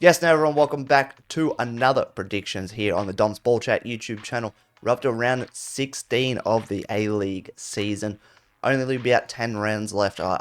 Yes, now everyone, welcome back to another predictions here on the Dom's Ball Chat YouTube channel. We're up to round 16 of the A-League season. Only about 10 rounds left. I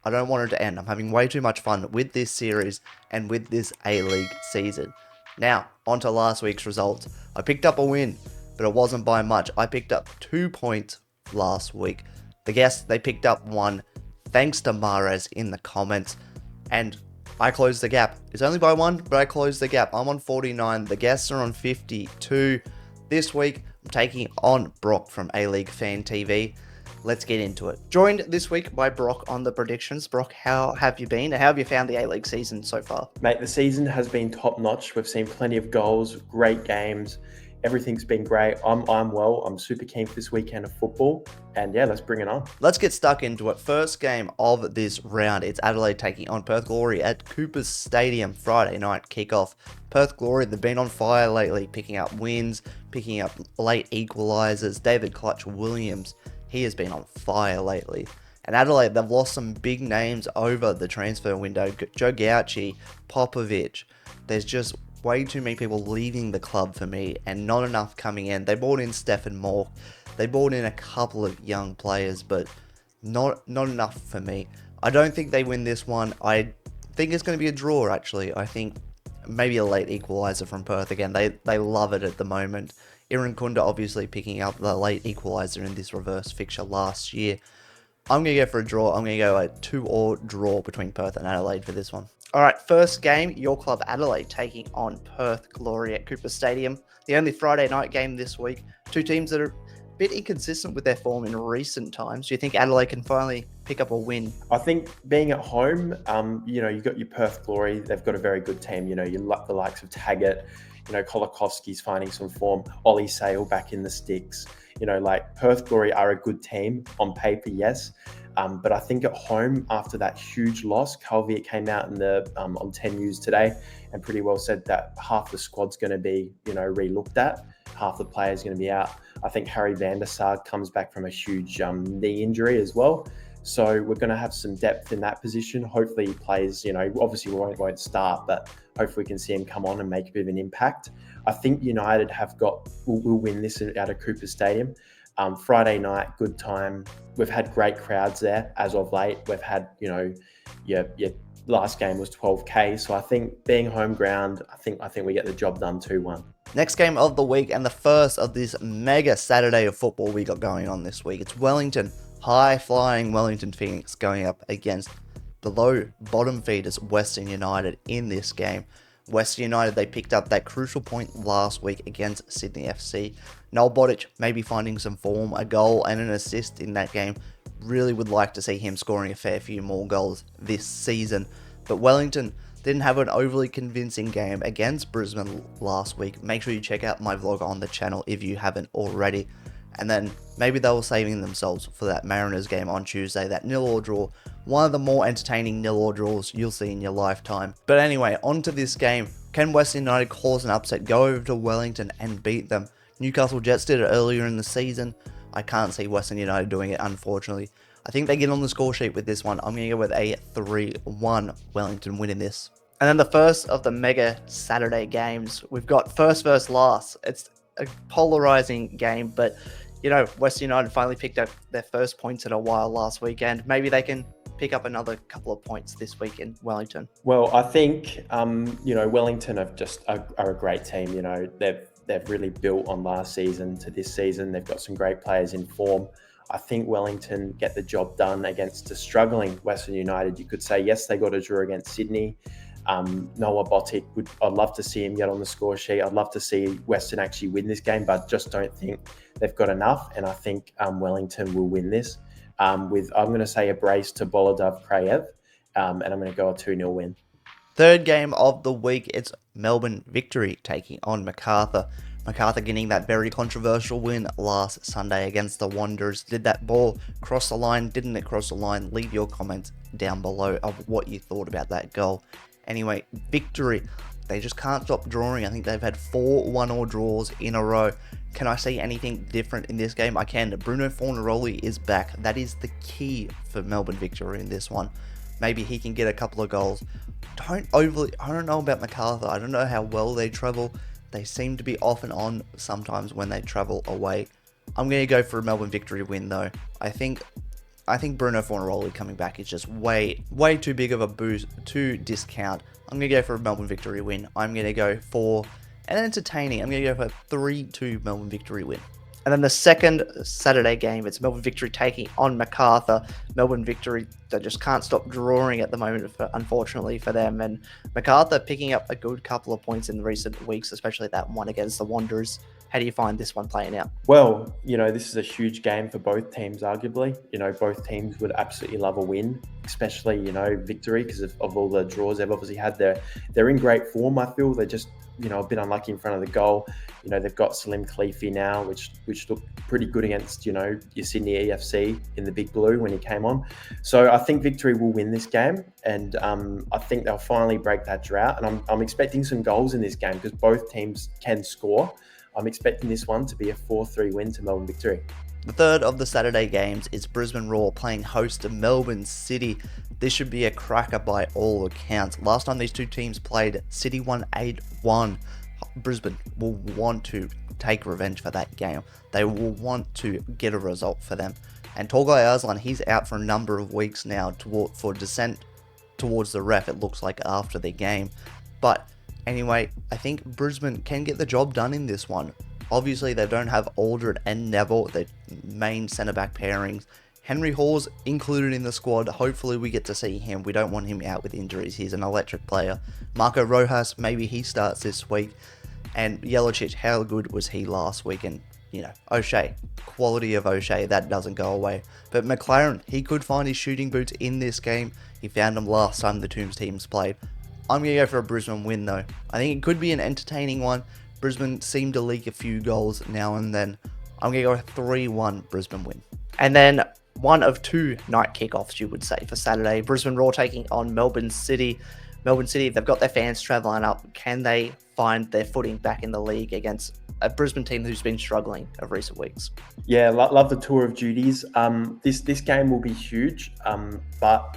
don't want it to end. I'm having way too much fun with this series and with this A-League season. Now, on to last week's results. I picked up a win, but it wasn't by much. I picked up 2 points last week. The guests, they picked up 1. Thanks to Mares in the comments. And I closed the gap. It's only by 1, but I closed the gap. I'm on 49. The guests are on 52. This week, I'm taking on Brock from A-League Fan TV. Let's get into it. Joined this week by Brock on the predictions. Brock, how have you been? How have you found the A-League season so far? Mate, the season has been top notch. We've seen plenty of goals, great games. Everything's been great. I'm well. I'm super keen for this weekend of football. And yeah, let's bring it on. Let's get stuck into it. First game of this round. It's Adelaide taking on Perth Glory at Cooper's Stadium. Friday night kickoff. Perth Glory, they've been on fire lately, picking up wins, picking up late equalisers. David Clutch Williams, he has been on fire lately. And Adelaide, they've lost some big names over the transfer window. Joe Gauci, Popovic. There's just way too many people leaving the club for me and not enough coming in. They brought in Stefan Mork. They brought in a couple of young players, but not enough for me. I don't think they win this one. I think it's going to be a draw, actually. I think maybe a late equaliser from Perth again. They love it at the moment. Iran Kunda obviously picking up the late equaliser in this reverse fixture last year. I'm going to go for a draw. I'm going to go a 2-2 draw between Perth and Adelaide for this one. All right, first game, your club Adelaide taking on Perth Glory at Cooper Stadium. The only Friday night game this week. Two teams that are a bit inconsistent with their form in recent times. Do you think Adelaide can finally pick up a win? I think being at home, you've got your Perth Glory. They've got a very good team. You like the likes of Taggart. Kolokovsky's finding some form. Ollie Sale back in the sticks. Perth Glory are a good team on paper, yes. But I think at home, after that huge loss, Calviert came out on 10 News today and pretty well said that half the squad's going to be, re-looked at. Half the players going to be out. I think Harry van der Sar comes back from a huge knee injury as well. So we're going to have some depth in that position. Hopefully he plays, obviously we won't start, but hopefully we can see him come on and make a bit of an impact. I think United will win this out of Cooper Stadium. Friday night, good time. We've had great crowds there as of late. We've had, your last game was 12K. So I think being home ground, I think we get the job done 2-1. Next game of the week and the first of this mega Saturday of football we got going on this week. It's Wellington, high-flying Wellington Phoenix going up against the low bottom feeders Western United in this game. Western United, they picked up that crucial point last week against Sydney FC. Noel Bodic maybe finding some form, a goal and an assist in that game. Really would like to see him scoring a fair few more goals this season. But Wellington didn't have an overly convincing game against Brisbane last week. Make sure you check out my vlog on the channel if you haven't already. And then maybe they were saving themselves for that Mariners game on Tuesday, that 0-0 draw. One of the more entertaining 0-0 draws you'll see in your lifetime. But anyway, on to this game. Can Western United cause an upset, go over to Wellington and beat them? Newcastle Jets did it earlier in the season. I can't see Western United doing it, unfortunately. I think they get on the score sheet with this one. I'm going to go with a 3-1 Wellington winning this. And then the first of the mega Saturday games, we've got first versus last. It's a polarizing game, but Western United finally picked up their first points in a while last weekend. Maybe they can pick up another couple of points this week in Wellington. Well, I think, Wellington are a great team. They've really built on last season to this season. They've got some great players in form. I think Wellington get the job done against a struggling Western United. You could say, yes, they got a draw against Sydney. Noah Botic, I'd love to see him get on the score sheet. I'd love to see Western actually win this game, but just don't think they've got enough. And I think Wellington will win this I'm going to say a brace to Bolodov Krayev, and I'm going to go a 2-0 win. Third game of the week, it's Melbourne Victory taking on MacArthur. MacArthur getting that very controversial win last Sunday against the Wanderers. Did that ball cross the line? Didn't it cross the line? Leave your comments down below of what you thought about that goal. Anyway, Victory, they just can't stop drawing. I think they've had 4 1-0 draws in a row. Can I see anything different in this game? I can. Bruno Fornaroli is back. That is the key for Melbourne Victory in this one. Maybe he can get a couple of goals. I don't know about MacArthur. I don't know how well they travel. They seem to be off and on sometimes when they travel away. I'm going to go for a Melbourne victory win though. I think Bruno Fornaroli coming back is just way too big of a boost to discount. I'm going to go for a Melbourne victory win. I'm going to go for an entertaining. I'm going to go for a 3-2 Melbourne victory win. And then the second Saturday game, it's Melbourne Victory taking on MacArthur. Melbourne Victory, they just can't stop drawing at the moment, unfortunately for them. And MacArthur picking up a good couple of points in the recent weeks, especially that one against the Wanderers. How do you find this one playing out? Well, this is a huge game for both teams, arguably. Both teams would absolutely love a win, especially, Victory, because of all the draws they've obviously had. They're in great form, I feel. They're just, a bit unlucky in front of the goal. They've got Salim Khalifi now, which looked pretty good against, your Sydney EFC in the Big Blue when he came on. So I think Victory will win this game, and I think they'll finally break that drought. And I'm expecting some goals in this game because both teams can score. I'm expecting this one to be a 4-3 win to Melbourne Victory. The third of the Saturday games is Brisbane Roar playing host to Melbourne City. This should be a cracker by all accounts. Last time these two teams played, City won 8-1. Brisbane will want to take revenge for that game. They will want to get a result for them. And Tolgai Arslan, he's out for a number of weeks now for descent towards the ref, it looks like, after the game. But anyway, I think Brisbane can get the job done in this one. Obviously, they don't have Aldred and Neville, their main centre-back pairings. Henry Hall's included in the squad. Hopefully, we get to see him. We don't want him out with injuries. He's an electric player. Marco Rojas, maybe he starts this week. And Jelacic, how good was he last week? And, O'Shea, quality of O'Shea, that doesn't go away. But McLaren, he could find his shooting boots in this game. He found them last time the two teams played. I'm going to go for a Brisbane win though. I think it could be an entertaining one. Brisbane seem to leak a few goals now and then. I'm going to go a 3-1 Brisbane win. And then one of two night kickoffs, you would say, for Saturday. Brisbane Roar taking on Melbourne City. Melbourne City, they've got their fans travelling up. Can they find their footing back in the league against a Brisbane team who's been struggling of recent weeks? Yeah, love the tour of duties. This game will be huge, but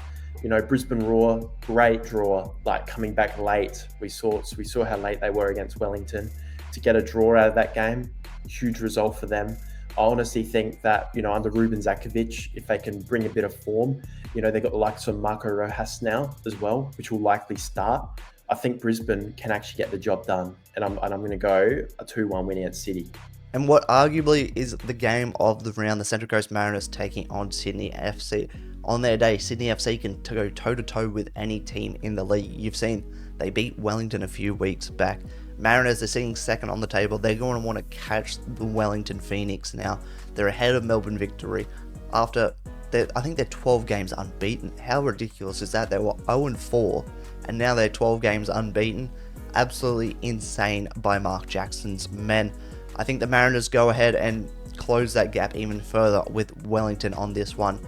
Brisbane Roar, great draw, like coming back late. We saw how late they were against Wellington. To get a draw out of that game, huge result for them. I honestly think that, under Ruben Zakovic, if they can bring a bit of form, they've got the likes of Marco Rojas now as well, which will likely start. I think Brisbane can actually get the job done, and I'm going to go a 2-1 win against City. And what arguably is the game of the round, the Central Coast Mariners taking on Sydney FC. On their day, Sydney FC can go toe-to-toe with any team in the league. You've seen they beat Wellington a few weeks back. Mariners are sitting second on the table. They're going to want to catch the Wellington Phoenix now. They're ahead of Melbourne Victory after, I think they're 12 games unbeaten. How ridiculous is that? They were 0-4 and now they're 12 games unbeaten. Absolutely insane by Mark Jackson's men. I think the Mariners go ahead and close that gap even further with Wellington on this one.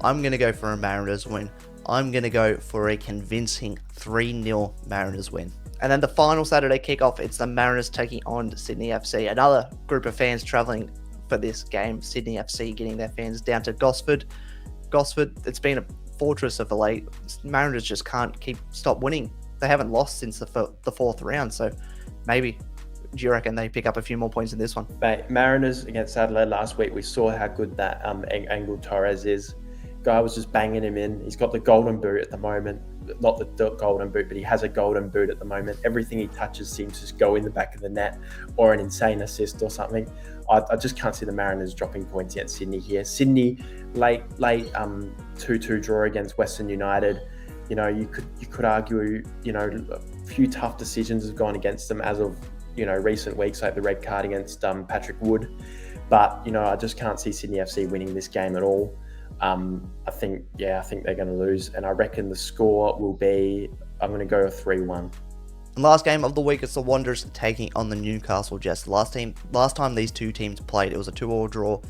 I'm going to go for a Mariners win. I'm going to go for a convincing 3-0 Mariners win. And then the final Saturday kickoff, it's the Mariners taking on Sydney FC. Another group of fans travelling for this game. Sydney FC getting their fans down to Gosford. Gosford, it's been a fortress of the late. Mariners just can't stop winning. They haven't lost since the fourth round. So maybe, do you reckon they pick up a few more points in this one? Mate, Mariners against Adelaide last week, we saw how good that Angel Torres is. Guy was just banging him in. He's got the golden boot at the moment. Not the golden boot, but he has a golden boot at the moment. Everything he touches seems to just go in the back of the net or an insane assist or something. I just can't see the Mariners dropping points against Sydney here. Sydney, late 2-2 draw against Western United. You could argue, a few tough decisions have gone against them as of, recent weeks, like the red card against Patrick Wood. But, I just can't see Sydney FC winning this game at all. I think they're going to lose, and I reckon the score will be, I'm going to go 3-1. And last game of the week, it's the Wanderers taking on the Newcastle Jets. Last time these two teams played, it was a 2-2 draw.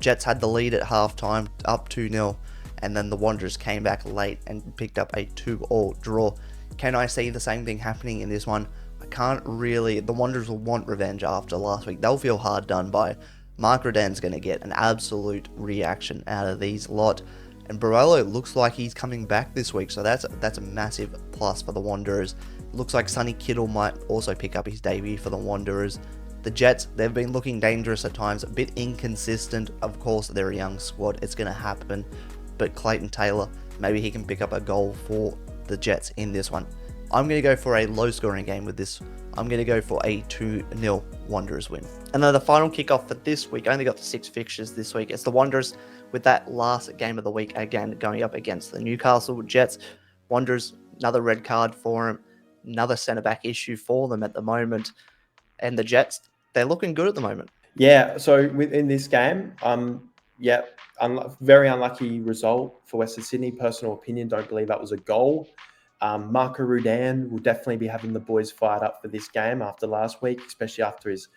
Jets had the lead at halftime, up 2-0, and then the Wanderers came back late and picked up a 2-2 draw. Can I see the same thing happening in this one? I can't really. The Wanderers will want revenge after last week. They'll feel hard done by. Mark Redan's going to get an absolute reaction out of these lot. And Barolo looks like he's coming back this week, so that's a massive plus for the Wanderers. Looks like Sonny Kittle might also pick up his debut for the Wanderers. The Jets, they've been looking dangerous at times, a bit inconsistent. Of course, they're a young squad, it's going to happen. But Clayton Taylor, maybe he can pick up a goal for the Jets in this one. I'm going to go for a low-scoring game with this. I'm going to go for a 2-0 Wanderers win. And then the final kickoff for this week, I only got the 6 fixtures this week. It's the Wanderers with that last game of the week, again, going up against the Newcastle Jets. Wanderers, another red card for him, another centre-back issue for them at the moment. And the Jets, they're looking good at the moment. Yeah, so within this game, very unlucky result for Western Sydney. Personal opinion, don't believe that was a goal. Marco Rudan will definitely be having the boys fired up for this game after last week, especially after his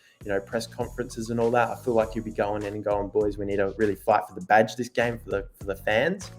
press conferences and all that. I feel like he'll be going in and going, boys, we need to really fight for the badge this game for the fans.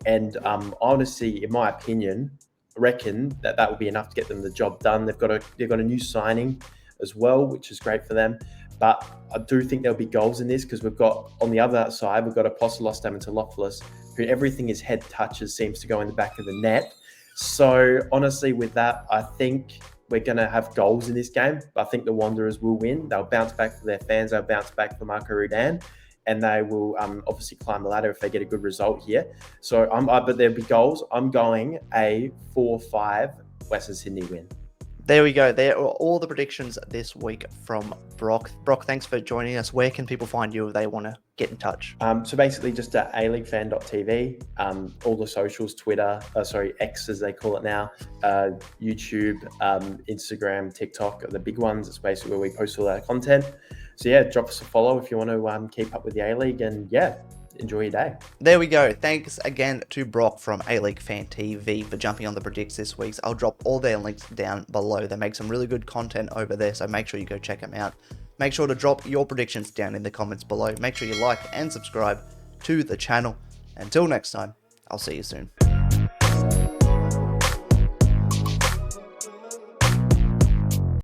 And honestly, in my opinion, I reckon that will be enough to get them the job done. They've got a new signing as well, which is great for them. But I do think there'll be goals in this because we've got, on the other side, we've got Apostolos Stamatolopoulos, who everything his head touches seems to go in the back of the net. So honestly, with that, I think we're going to have goals in this game. I think the Wanderers will win. They'll bounce back for their fans. They'll bounce back for Marco Rudan. And they will obviously climb the ladder if they get a good result here. So, but there'll be goals. I'm going a 4-5 Western Sydney win. There we go. There are all the predictions this week from Brock. Brock, thanks for joining us. Where can people find you if they want to get in touch? So basically just at aleaguefan.tv, all the socials, Twitter, X as they call it now, YouTube, Instagram, TikTok are the big ones. It's basically where we post all our content. So yeah, drop us a follow if you want to keep up with the A-League, and yeah, enjoy your day. There we go. Thanks again to Brock from A-League Fan TV for jumping on the predicts this week. I'll drop all their links down below. They make some really good content over there, so make sure you go check them out. Make sure to drop your predictions down in the comments below. Make sure you like and subscribe to the channel. Until next time, I'll see you soon.